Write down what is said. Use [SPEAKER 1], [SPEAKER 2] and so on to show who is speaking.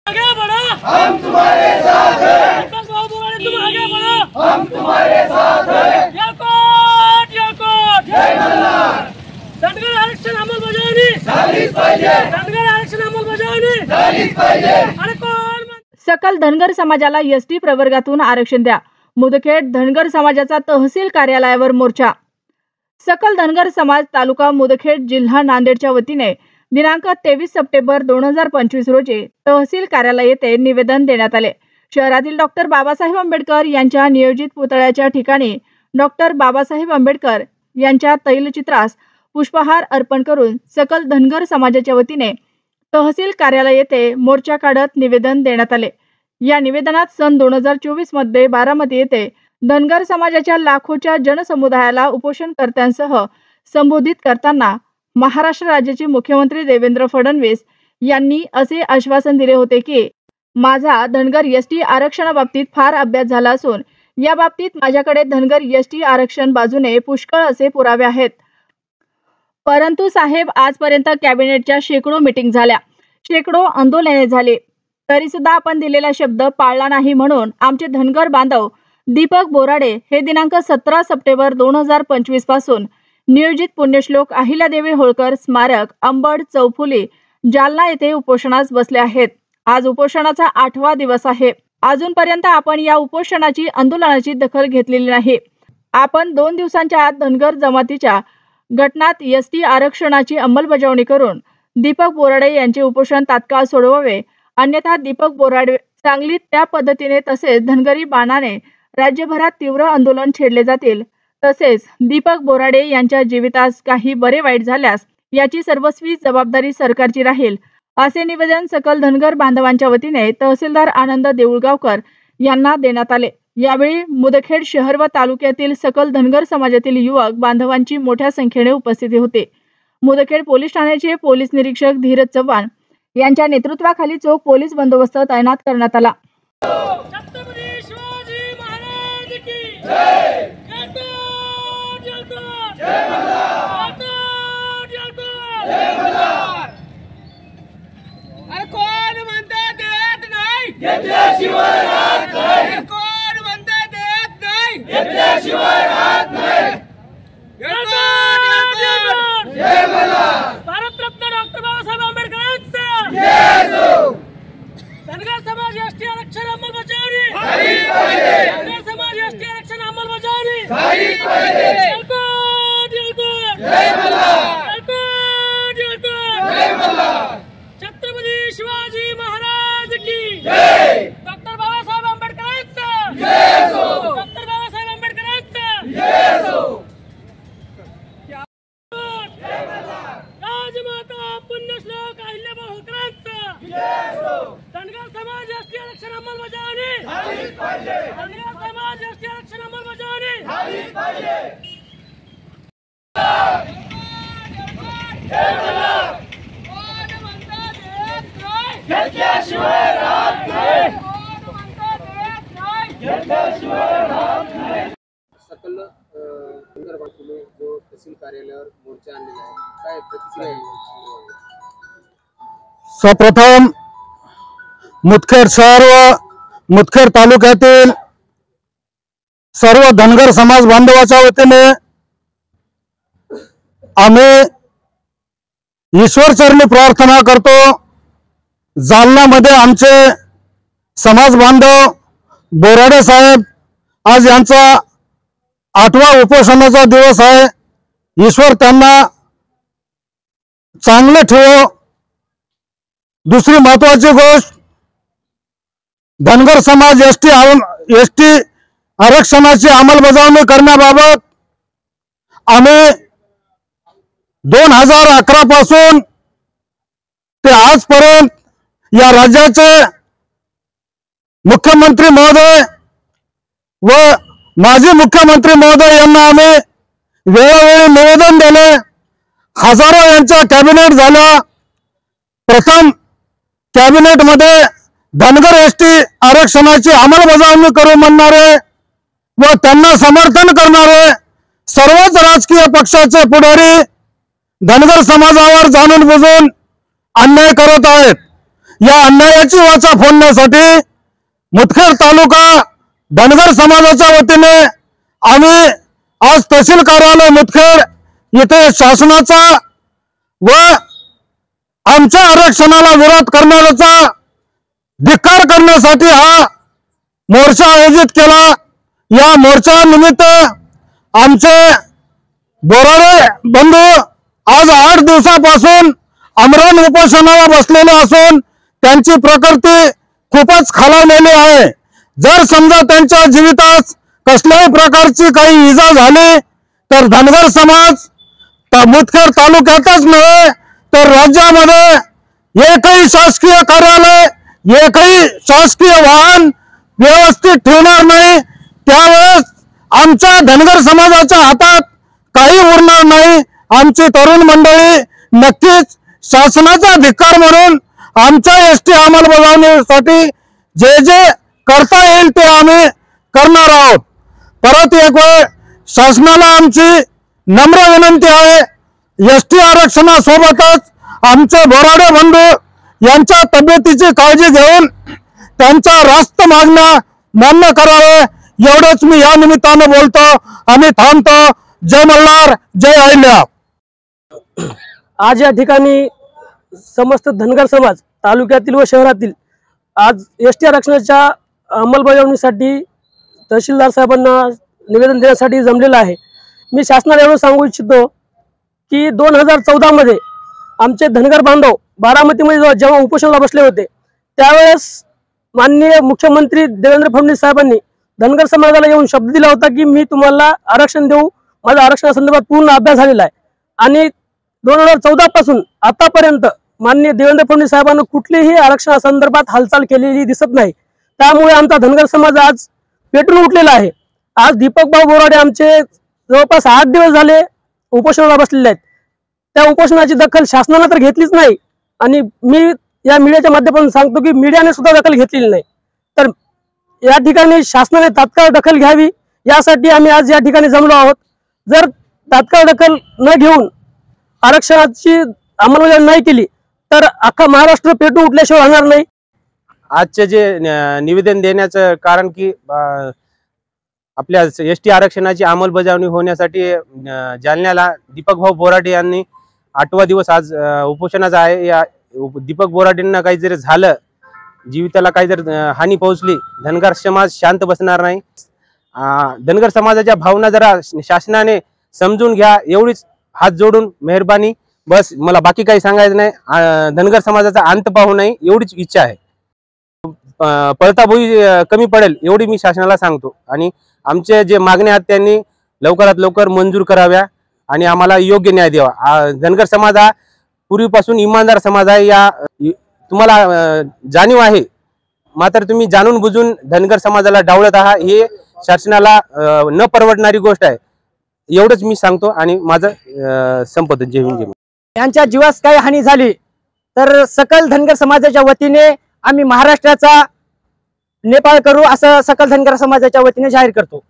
[SPEAKER 1] आगे बढ़ो,
[SPEAKER 2] हम तुम्हारे साथ हैं।
[SPEAKER 1] दीपक बाबू बोराडे तुम आगे बढ़ो,
[SPEAKER 2] हम तुम्हारे साथ हैं। जय मल्हार।
[SPEAKER 1] धनगर आरक्षण अंमलबजावणी
[SPEAKER 2] झालीच पाहिजे।
[SPEAKER 1] धनगर आरक्षण अंमलबजावणी
[SPEAKER 2] झालीच पाहिजे।
[SPEAKER 1] अरे कोण
[SPEAKER 3] सकल धनगर समाजाला एसटी प्रवर्गातून आरक्षण द्या। मुदखेड धनगर समाजाचा तहसील कार्यालयावर मोर्चा। सकल धनगर समाज तालुका मुदखेड जिल्हा नांदेडच्या वतीने दिनांक 23 सप्टेंबर 2025 रोजी तहसील कार्यालय येथे निवेदन देण्यात आले। शहरातील डॉक्टर बाबासाहेब आंबेडकर यांच्या नियोजित पुतळ्याच्या ठिकाणी डॉक्टर बाबासाहेब आंबेडकर यांच्या तैलचित्रास पुष्पहार अर्पण करून सकल धनगर समाजाच्या वतीने तहसील कार्यालय येथे मोर्चा काढत निवेदन देण्यात आले। या निवेदनात सन 2024 मध्ये बारामती येथे धनगर समाजाच्या लाखोच्या जनसमुदायाला उपोषणकर्त्यांसह संबोधित करताना महाराष्ट्र राज्याचे मुख्यमंत्री देवेंद्र फडणवीस यांनी असे आश्वासन दिले होते की माझा धनगर एसटी आरक्षणाबाबतीत फार अभ्यास झाला असून या बाबतीत माझ्याकडे धनगर एसटी आरक्षण बाजूने पुष्कळ असे पुरावे आहेत। परंतु साहेब, आजपर्यंत कॅबिनेटच्या शेकडो मीटिंग झाल्या, शेकडो आंदोलने झाली, तरी सुद्धा आपण दिलेला शब्द पाळला नाही। म्हणून आमचे धनगर बांधव दीपक बोराडे हे दिनांक 17 सप्टेंबर 2025 पासून नियोजित पुण्यश्लोक अहिल्यादेवी होळकर स्मारक अंबड चौफुली जालना येथे उपोषणास बसले आहेत। आज उपोषणाचा 8वा दिवस आहे। अजूनपर्यंत आपण या उपोषणाची आंदोलनाची दखल घेतलेली नाही। आपण 2 दिवसांच्या आत धनगर जमातीच्या गटनात एसटी आरक्षणाची अंमलबजावणी करून दीपक बोराडे यांचे उपोषण तात्काळ सोडवावे, अन्यथा दीपक बोराडे सांगलीत त्या पद्धतीने तसेच धनगरी बाणाने राज्यभरात तीव्र आंदोलन छेडले जातील। तसेच दीपक बोराडे यांच्या जीवितास काही बरे वाईट झाल्यास याची सर्वस्वी जबाबदारी सरकारची राहील, असे निवेदन सकल धनगर बांधवांच्या वतीने तहसीलदार आनंद देऊळगावकर यांना देण्यात आले। यावेळी मुदखेड शहर व तालुक्यातील सकल धनगर समाजातील युवक बांधवांची मोठ्या संख्येने उपस्थिती होती। मुदखेड पोलीस ठाण्याचे पोलीस निरीक्षक धीरज चव्हाण यांच्या नेतृत्वाखाली चोख पोलीस बंदोबस्त तैनात करण्यात आला।
[SPEAKER 1] छत्रपती शिवाजी महाराज की
[SPEAKER 2] जय।
[SPEAKER 1] जय
[SPEAKER 2] मल्हार।
[SPEAKER 1] जय
[SPEAKER 2] मल्हार।
[SPEAKER 1] अरे कोण म्हणता देत नाही,
[SPEAKER 2] घेतल्याशिवाय राहत नाही।
[SPEAKER 1] कोण म्हणता देत नाही,
[SPEAKER 2] घेतल्याशिवाय राहत नाही। जय मल्हार।
[SPEAKER 1] भारतरत्न डॉक्टर बाबासाहेब आंबेडकरांचा
[SPEAKER 2] जय हो।
[SPEAKER 1] धनगर समाज एसटी आरक्षण अंमलबजावणी
[SPEAKER 2] झालीच पाहिजे।
[SPEAKER 1] धनगर समाज एसटी आरक्षण अंमलबजावणी
[SPEAKER 2] झालीच पाहिजे। जय मल्हार। जय मल्हार।
[SPEAKER 1] छत्रपती शिवाजी महाराज की
[SPEAKER 2] जय।
[SPEAKER 1] डॉक्टर बाबासाहेब आंबेडकरांचा
[SPEAKER 2] जय हो।
[SPEAKER 1] डॉक्टर बाबासाहेब आंबेडकरांचा
[SPEAKER 2] जय हो।
[SPEAKER 1] राजमाता पुण्यश्लोक अहिल्यादेवी होळकरांचा
[SPEAKER 2] जय हो।
[SPEAKER 1] धनगर समाज एसटी आरक्षण अंमलबजावणी
[SPEAKER 2] झालीच पाहिजे।
[SPEAKER 1] धनगर समाज एसटी आरक्षण अंमलबजावणी
[SPEAKER 2] झालीच पाहिजे। जय मल्हार।
[SPEAKER 1] कोण म्हणता देत नाही,
[SPEAKER 2] घेतल्याशिवाय राहत नाही।
[SPEAKER 1] कोण म्हणता देत नाही,
[SPEAKER 2] घेतल्याशिवाय राहत नाही।
[SPEAKER 4] सकल धनगर बांधवांनी जो तहसील कार्यालयावर मोर्चा आणलेला आहे, काय प्रतिक्रिया आहे?
[SPEAKER 5] सर्वप्रथम मुदखेड शहर व मुदखेड तालुक्यातील सर्व धनगर समाज बांधवाच्या वतीने आम्ही ईश्वरचरणी प्रार्थना करतो। जालन्यामध्ये आमचे समाज बांधव बोराडे साहेब आज यांचा 8वा उपोषणाचा दिवस आहे। ईश्वर त्यांना चांगले ठेवो। दुसरी महत्वाची गोष्ट, धनगर समाज एसटी आरक्षणाची अंमलबजावणी करण्याबाबत आम्ही 2011 पासून ते आजपर्यंत या राज्याचे मुख्यमंत्री महोदय व माजी मुख्यमंत्री महोदय यांना आम्ही वेळोवेळी निवेदन दिले। हजारो यांच्या कॅबिनेट झाल्या। प्रथम कॅबिनेटमध्ये धनगर एसटी आरक्षणाची अंमलबजावणी करू म्हणणारे व त्यांना समर्थन करणारे सर्वच राजकीय पक्षाचे पुढारी धनगर समाजावर जाणून बुजून अन्याय करत आहेत। या अन्यायाची वाचा फोडण्यासाठी मुदखेड तालुका धनगर समाजाच्या वतीने आम्ही आज तहसील कार्यालय मुदखेड येथे शासनाचा व आमच्या आरक्षणाला विरोध करणाऱ्याचा धिक्कार करण्यासाठी हा मोर्चा आयोजित केला। या मोर्चानिमित्त आमचे बोराडे बंधू आज 8 दिवसापासून आमरण उपोषणाला बसलेले असून त्यांची प्रकृती खूपच खालावलेली आहे। जर समजा त्यांच्या जीवितास कसल्याही प्रकारची काही इजा झाली तर धनगर समाज मुदखेड तालुक्यातच नव्हे तर राज्यामध्ये एकही शासकीय कार्यालय एकही शासकीय वाहन व्यवस्थित ठेवणार नाही। त्यावेळेस आमच्या धनगर समाजाच्या हातात काही उरणार नाही। आमची तरुण मंडळी नक्कीच शासनाचा धिक्कार म्हणून आमच्या एसटी अंमलबजावणीसाठी जे जे करता येईल ते आम्ही करणार आहोत। परत एक वेळ शासनाला आमची नम्र विनंती आहे, एसटी आरक्षणासोबतच आमचे बोराडे बंधू यांच्या तब्येतीची काळजी घेऊन त्यांच्या रास्त मागण्या मान्य करावे एवढंच मी या निमित्तानं बोलतो आणि थांबतो। जय मल्हार, जय अहिल्या।
[SPEAKER 1] आज या ठिकाणी समस्त धनगर समाज तालुक्यातील व शहरातील आज एसटी आरक्षणाच्या अंमलबजावणीसाठी तहसीलदार साहेबांना निवेदन देण्यासाठी जमलेला आहे। मी शासनाला एवढं सांगू इच्छितो की 2014 मध्ये आमचे धनगर बांधव बारामतीमध्ये जेव्हा उपोषणाला बसले होते त्यावेळेस माननीय मुख्यमंत्री देवेंद्र फडणवीस साहेबांनी धनगर समाजाला येऊन शब्द दिला होता की मी तुम्हाला आरक्षण देऊ, माझ्या आरक्षणासंदर्भात पूर्ण अभ्यास झालेला आहे। आणि 2014 पासून आतापर्यंत माननीय देवेंद्र फडणवीस साहेबांनी कुठलीही आरक्षणासंदर्भात हालचाल केलेली दिसत नाही। त्यामुळे आमचा धनगर समाज आज पेटून उठलेला आहे। आज दीपक भाऊ बोराडे आमचे जवळपास 8 दिवस झाले उपोषणाला बसलेले आहेत। त्या उपोषणाची दखल शासनाने तर घेतलीच नाही आणि मी या मीडियाच्या माध्यमातून सांगतो की मीडियाने सुद्धा दखल घेतलेली नाही। तर या ठिकाणी शासनाने तात्काळ दखल घ्यावी यासाठी आम्ही आज या ठिकाणी जमलो आहोत। जर तात्काळ दखल न घेऊन आरक्षणाची अंमलबजावणी नाही केली तर अख्खा महाराष्ट्र पेटून उठल्याशिवाय राहणार नाही।
[SPEAKER 4] आजचे जे निवेदन देण्याचं कारण की आपल्या एसटी आरक्षणाची अंमलबजावणी होण्यासाठी जालन्याला दीपक भाऊ बोराडे यांनी 8वा दिवस आज उपोषणाचा आहे। या दीपक बोराडेंना काही जर झालं, जीविताला काही जर हानी पोहोचली, धनगर समाज शांत बसणार नाही। धनगर समाजाच्या भावना जरा शासनाने समजून घ्या एवढीच हात जोडून मेहरबानी। बस मला बाकी काही सांगायचं नाही। धनगर समाजाचा अंत पाहू नये एवढीच इच्छा आहे। पळता भुई कमी पडेल एवढी मी शासनाला सांगतो आणि आमचे जे मागण्या आहेत त्यांनी लवकरात लवकर मंजूर कराव्या आणि आम्हाला योग्य न्याय द्यावा। धनगर समाज हा पूर्वीपासून इमानदार समाज आहे, या तुम्हाला जाणीव आहे, मात्र तुम्ही जाणून बुजून धनगर समाजाला डावलत आहात, हे शासनाला न परवडणारी गोष्ट आहे। एवढंच मी सांगतो आणि माझं संपत जय हिंद।
[SPEAKER 6] यांच्या जीवास काही हानी झाली तर सकल धनगर समाजाच्या वतीने आम्ही महाराष्ट्राचा नेपाळ करू असं सकल धनगर समाजाच्या वतीने जाहीर करतो।